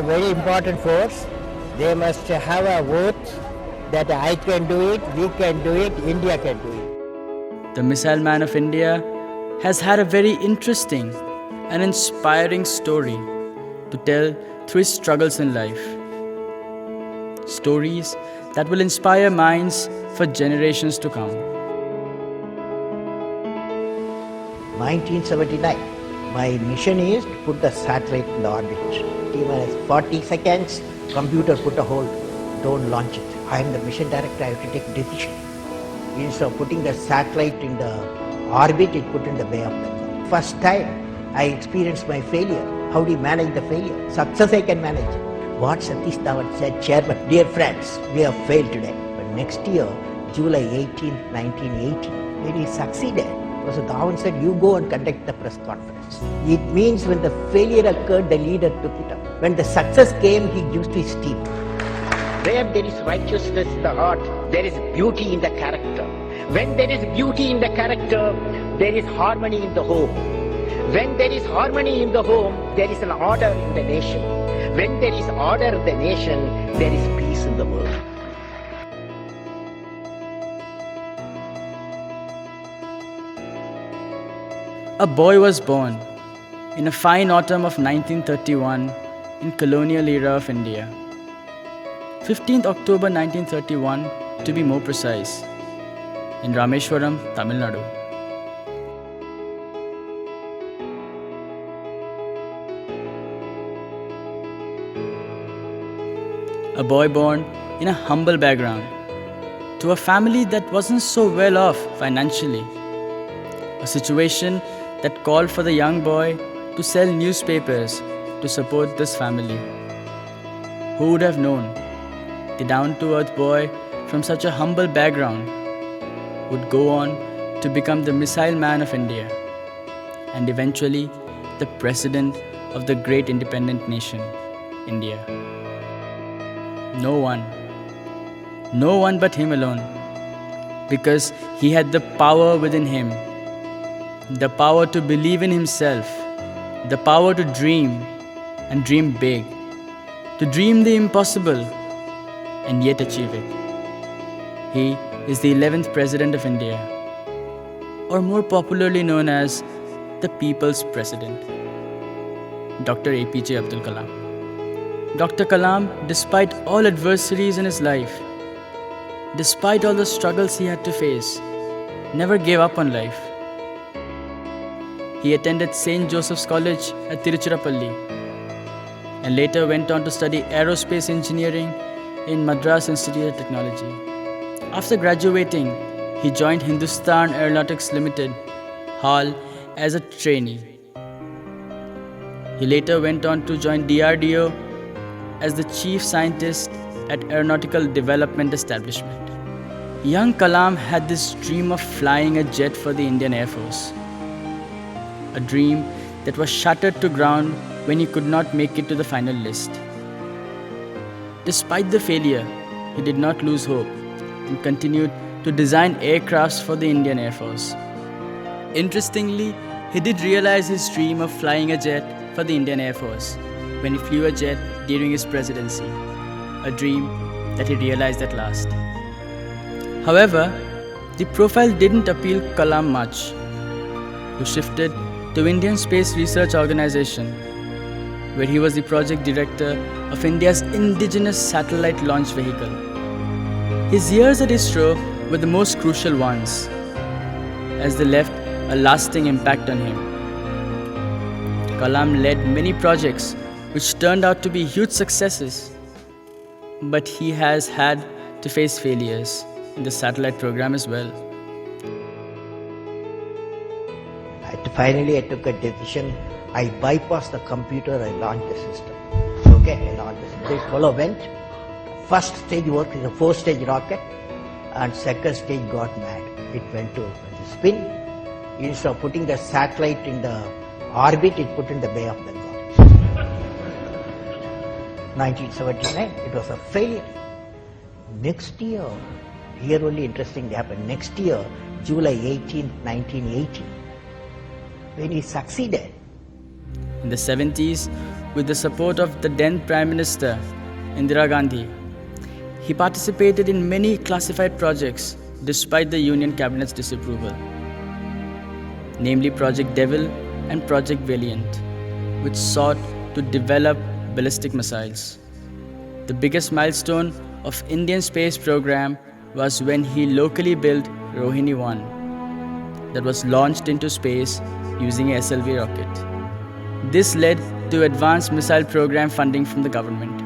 very important force. They must have a vote that I can do it, we can do it, India can do it. The Missile Man of India has had a very interesting and inspiring story to tell through his struggles in life. Stories that will inspire minds for generations to come. 1979, my mission is to put the satellite in the orbit. T-minus 40 seconds, computer put a hold, don't launch it. I am the mission director, I have to take decision. Instead of putting the satellite in the orbit, it put in the Bay of Bengal. First time I experienced my failure. How do you manage the failure? Success I can manage. What Satish Dhawan said, Chairman, dear friends, we have failed today. But next year, July 18th, 1980, when he succeeded, Professor Dhawan said, you go and conduct the press conference. It means when the failure occurred, the leader took it up. When the success came, he used his team. Where there is righteousness in the heart, there is beauty in the character. When there is beauty in the character, there is harmony in the home. When there is harmony in the home, there is an order in the nation. When there is order in the nation, there is peace in the world. A boy was born in a fine autumn of 1931 in colonial era of India. 15th October 1931 to be more precise, in Rameshwaram, Tamil Nadu. A boy born in a humble background to a family that wasn't so well off financially. A situation that called for the young boy to sell newspapers to support this family. Who would have known the down-to-earth boy from such a humble background would go on to become the Missile Man of India and eventually the President of the great independent nation, India. No one but him alone, because he had the power within him, the power to believe in himself, the power to dream and dream big, to dream the impossible and yet achieve it. He is the 11th President of India, or more popularly known as the People's President, Dr. APJ Abdul Kalam. Dr. Kalam, despite all adversities in his life, despite all the struggles he had to face, never gave up on life. He attended St. Joseph's College at Tiruchirappalli and later went on to study aerospace engineering in Madras Institute of Technology. After graduating, he joined Hindustan Aeronautics Limited, HAL, as a trainee. He later went on to join DRDO as the chief scientist at Aeronautical Development Establishment. Young Kalam had this dream of flying a jet for the Indian Air Force. A dream that was shattered to ground when he could not make it to the final list. Despite the failure, he did not lose hope and continued to design aircrafts for the Indian Air Force. Interestingly, he did realize his dream of flying a jet for the Indian Air Force when he flew a jet during his presidency, a dream that he realized at last. However, the profile didn't appeal Kalam much, who shifted to Indian Space Research Organization, where he was the project director of India's indigenous satellite launch vehicle. His years at ISRO were the most crucial ones, as they left a lasting impact on him. Kalam led many projects which turned out to be huge successes, but he has had to face failures in the satellite program as well. Finally, I took a decision. I bypassed the computer, I launched the system. Okay, I launched the system. This fellow went. First stage worked is a 4-stage rocket, and second stage got mad. It went to spin. Instead of putting the satellite in the orbit, it put in the Bay of Bengal. 1979, it was a failure. Next year, here only interesting happened. Next year, July 18th, 1980, when he succeeded, In the 70s, with the support of the then Prime Minister Indira Gandhi, he participated in many classified projects despite the Union Cabinet's disapproval, namely Project Devil and Project Valiant, which sought to develop ballistic missiles. The biggest milestone of Indian space program was when he locally built Rohini 1 that was launched into space using a SLV rocket. This led to advanced missile program funding from the government.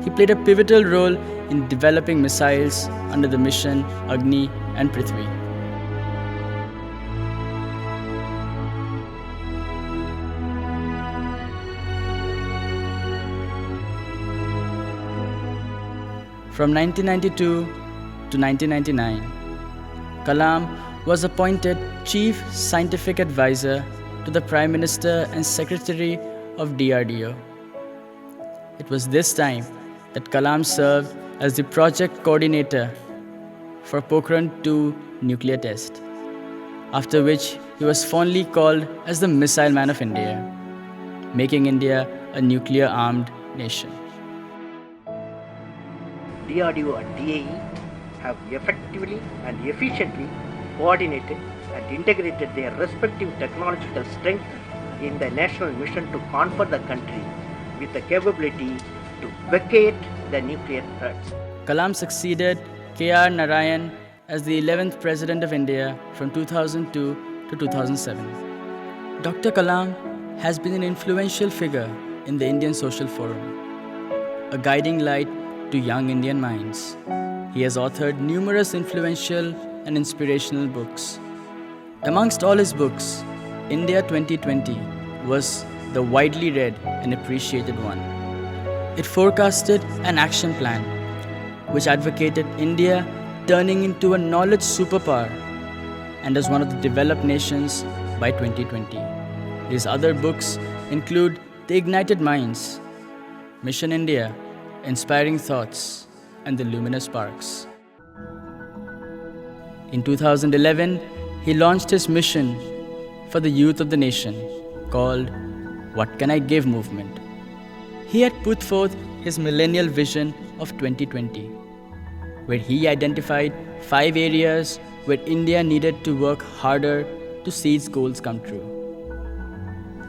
He played a pivotal role in developing missiles under the mission Agni and Prithvi. From 1992 to 1999, Kalam was appointed Chief Scientific Advisor to the Prime Minister and Secretary of DRDO. It was this time that Kalam served as the project coordinator for Pokhran 2 nuclear test, after which he was fondly called as the Missile Man of India, making India a nuclear-armed nation. DRDO and DAE have effectively and efficiently coordinated and integrated their respective technological strength in the national mission to confront the country with the capability to vacate the nuclear threats. Kalam succeeded K.R. Narayan as the 11th President of India from 2002 to 2007. Dr. Kalam has been an influential figure in the Indian social forum, a guiding light to young Indian minds. He has authored numerous influential and inspirational books. Amongst all his books, India 2020 was the widely read and appreciated one. It forecasted an action plan which advocated India turning into a knowledge superpower and as one of the developed nations by 2020. His other books include The Ignited Minds, Mission India, Inspiring Thoughts, and The Luminous Sparks. In 2011, he launched his mission for the youth of the nation called What Can I Give movement. He had put forth his millennial vision of 2020, where he identified 5 areas where India needed to work harder to see its goals come true: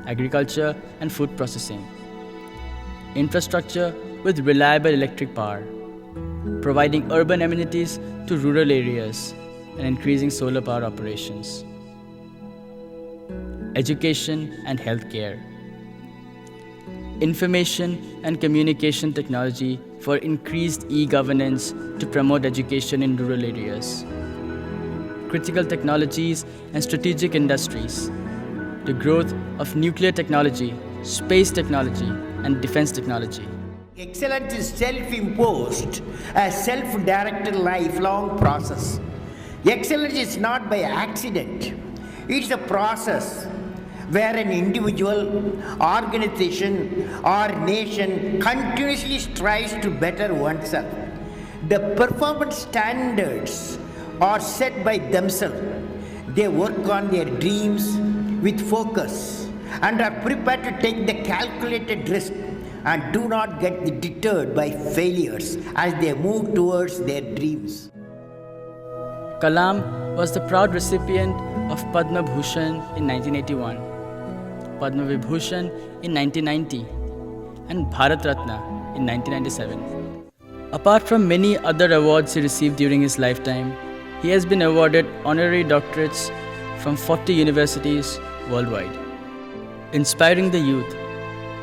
agriculture and food processing, infrastructure with reliable electric power, providing urban amenities to rural areas, and increasing solar power operations, education and healthcare, information and communication technology for increased e-governance to promote education in rural areas, critical technologies and strategic industries, the growth of nuclear technology, space technology, and defense technology. Excellence is self-imposed, a self-directed lifelong process. Excellence is not by accident. It's a process where an individual, organization, or nation continuously strives to better oneself. The performance standards are set by themselves. They work on their dreams with focus and are prepared to take the calculated risk and do not get deterred by failures as they move towards their dreams. Kalam was the proud recipient of Padma Bhushan in 1981, Padma Vibhushan in 1990, and Bharat Ratna in 1997. Apart from many other awards he received during his lifetime, he has been awarded honorary doctorates from 40 universities worldwide. Inspiring the youth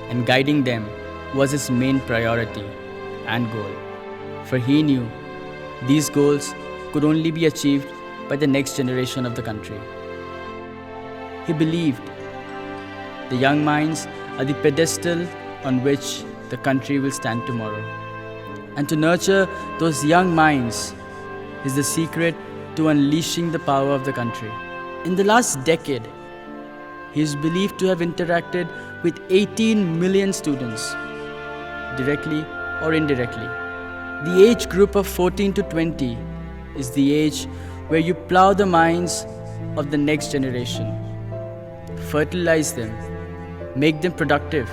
and guiding them was his main priority and goal, for he knew these goals could only be achieved by the next generation of the country. He believed the young minds are the pedestal on which the country will stand tomorrow. And to nurture those young minds is the secret to unleashing the power of the country. In the last decade, he is believed to have interacted with 18 million students, directly or indirectly. The age group of 14 to 20 is the age where you plow the minds of the next generation, fertilize them, make them productive,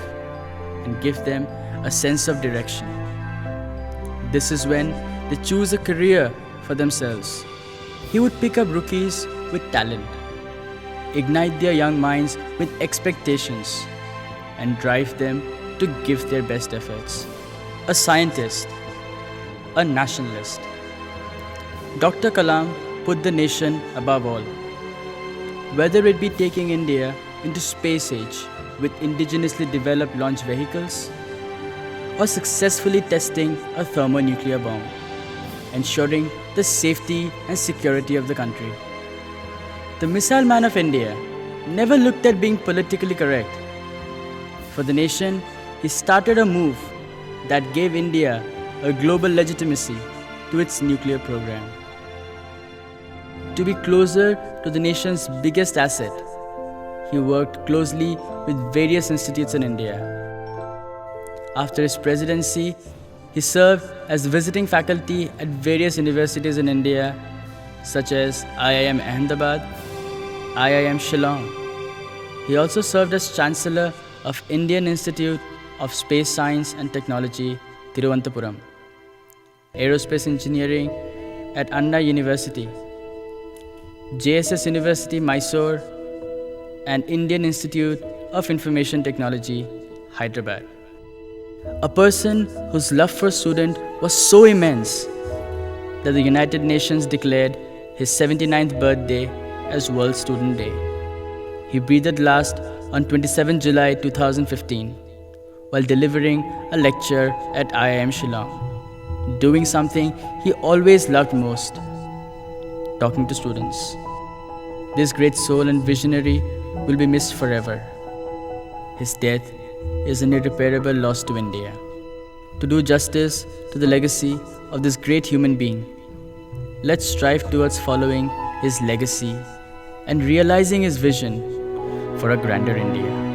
and give them a sense of direction. This is when they choose a career for themselves. He would pick up rookies with talent, ignite their young minds with expectations, and drive them to give their best efforts. A scientist, a nationalist. Dr. Kalam put the nation above all. Whether it be taking India into space age with indigenously developed launch vehicles, or successfully testing a thermonuclear bomb, ensuring the safety and security of the country. The missile man of India never looked at being politically correct. For the nation, he started a move that gave India a global legitimacy to its nuclear program. To be closer to the nation's biggest asset, he worked closely with various institutes in India. After his presidency, he served as visiting faculty at various universities in India, such as IIM Ahmedabad, IIM Shillong. He also served as Chancellor of Indian Institute of Space Science and Technology, Thiruvananthapuram, Aerospace Engineering at Anna University, JSS University, Mysore, and Indian Institute of Information Technology, Hyderabad. A person whose love for student was so immense that the United Nations declared his 79th birthday as World Student Day. He breathed last on 27 July 2015 while delivering a lecture at IIM Shillong, doing something he always loved most, talking to students. This great soul and visionary will be missed forever. His death is an irreparable loss to India. To do justice to the legacy of this great human being, let's strive towards following his legacy and realizing his vision for a grander India.